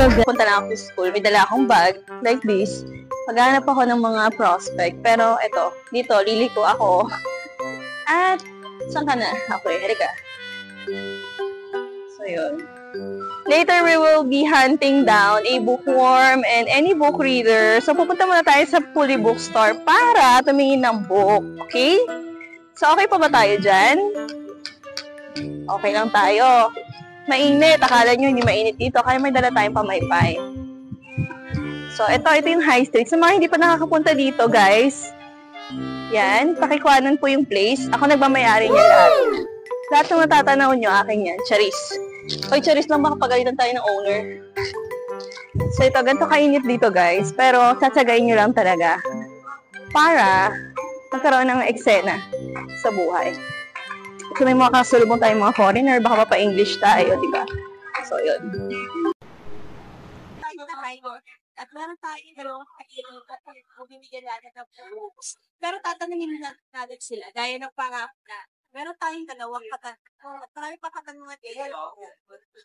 Punta lang ako sa school, may dala akong bag, like this. Maghanap ako ng mga prospect. Pero eto, dito, liliko ako. At, saan ka na? Okay, halika. So, yun. Later, we will be hunting down a bookworm and any book reader. So, pupunta muna tayo sa Fully Bookstore para tumingin ng book. Okay? So, okay pa ba tayo dyan? Okay lang tayo. Mainit. Akala nyo hindi mainit dito. Kaya may dala tayong pamaypay. So, ito yung High Street. Sa mga hindi pa nakakapunta dito, guys. Yan. Pakikuanan po yung place. Ako nagmamayari niya lahat. Lahat ng natatanaw nyo, akin yan. Charis. Oy, charis lang baka pagalitan tayo ng owner. So, ito. Ganito kainit dito, guys. Pero, satsagayin nyo lang talaga. Para magkaroon ng eksena sa buhay. Kasi may mga kasulubong tayong mga foreigner, baka mapa-English tayo, di ba? So, yun. At meron tayong dalawang kakilong at bumibigyan natin ng books. Pero tatanungin natin sila, gaya ng pangako na meron tayong dalawang katanungan at marami pa katanungan din.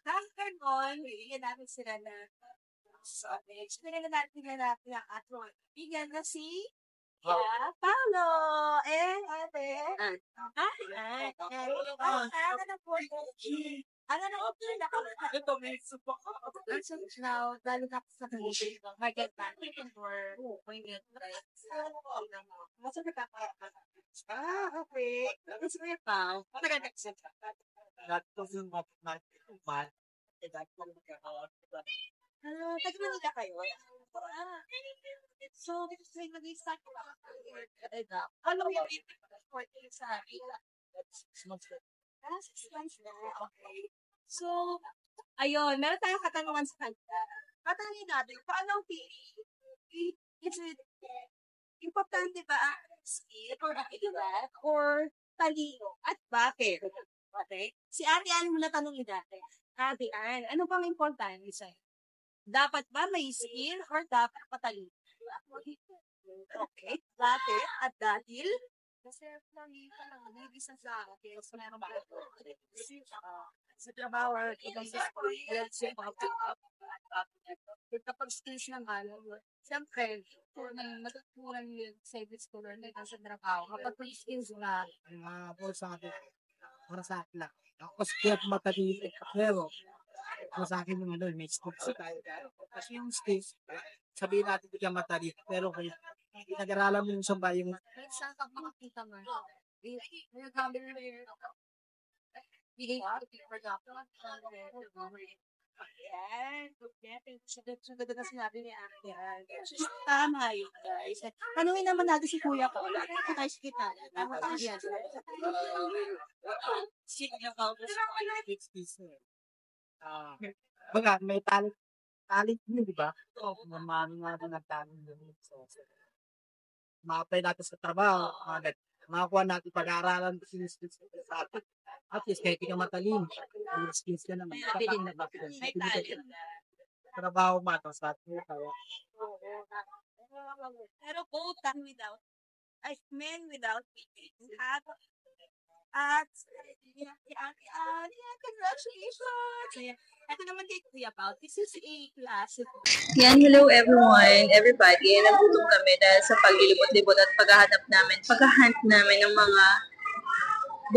After nun, bibigyan natin sila na explain na natin ang ating bigyan na si Paolo! Ate! Ano na po na ito may supak now dahil na sa community ng market market or point right mas ka okay that's very fun what ka next that doesn't matter man that hello taga Manila kayo so this is nag-start ko ano yung report sa that's 6 months 6 months na okay. So, ayun, meron tayong katanungan sa kanya. Katanungin natin, paano ang pili? Is it importante ba ang skill or abilidad or talino? At bakit? Okay? Si Ate Ann muna tanungin natin. Ate Ann, ano bang importante sa'yo? Dapat ba may skill or dapat matalino? Okay, bakit? At dahil? Kasi nakita lang, may isa sa akin, so meron ba ito? Sa trabaho, kapag skills naman, siyempre, kung matutunan yung service ko rin sa trabaho, kapag may skills na, para sa akin lang. Ako skills matalino, pero para sa akin yung may skills tayo. Kasi yung skills, sabihin natin hindi ka matalino, pero kung nag-aralan mo yung sabay yung saan ka makakita mo? May gamit mo yun. Bigay ko for example. Ayan. Sunod na sinabi ni Ate. Tama yun, guys. Tanungin naman natin si Kuya ko. Wala tayo sa kita. Ayan. Sige ka. baga, may talent mo, di ba? Marami nga din ang talent mo. So, ma-apply natin sa trabaho, makakuha natin pag-aaralan sa atin. At least, kahit ka matalino, may skills ka naman. Pabilin na ba? May talent. Trabaho mo ito sa atin. Pero both and without, men without meaning. At, congratulations! Ito naman kay Kuya Pao. This is a class. Yan, hello everyone, everybody. Nagutom kami dahil sa paglilibot-libot at paghahunt namin ng mga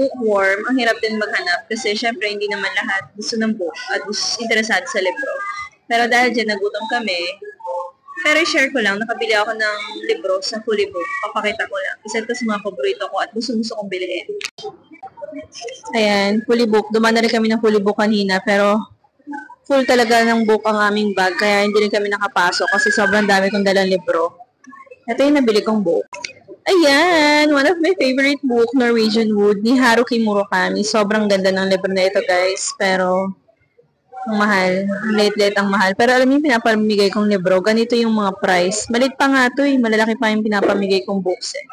bookworm. Ang hirap din maghanap kasi syempre hindi naman lahat gusto ng book at interesado sa libro. Pero dahil dyan nagutom kami, pero share ko lang, nakabili ako ng libro sa Fully Book. Papakita ko lang. Isa ito sa mga paborito ko at gusto kong bilhin. Ayan, Fully Book. Dumaan na rin kami ng Fully Book kanina, pero full talaga ng book ang aming bag, kaya hindi rin kami nakapasok kasi sobrang dami kong dalang libro. Ito yung nabili kong book. Ayan, one of my favorite book, Norwegian Wood, ni Haruki Murakami. Sobrang ganda ng libro na ito, guys. Pero, ang mahal. Late-late ang mahal. Pero alam niyo, pinapamigay kong libro. Ganito yung mga price. Malit pa nga ito eh. Malalaki pa yung pinapamigay kong books eh.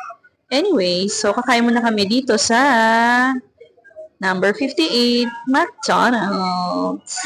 Anyway, so kakain muna kami dito sa number 58, McDonald's.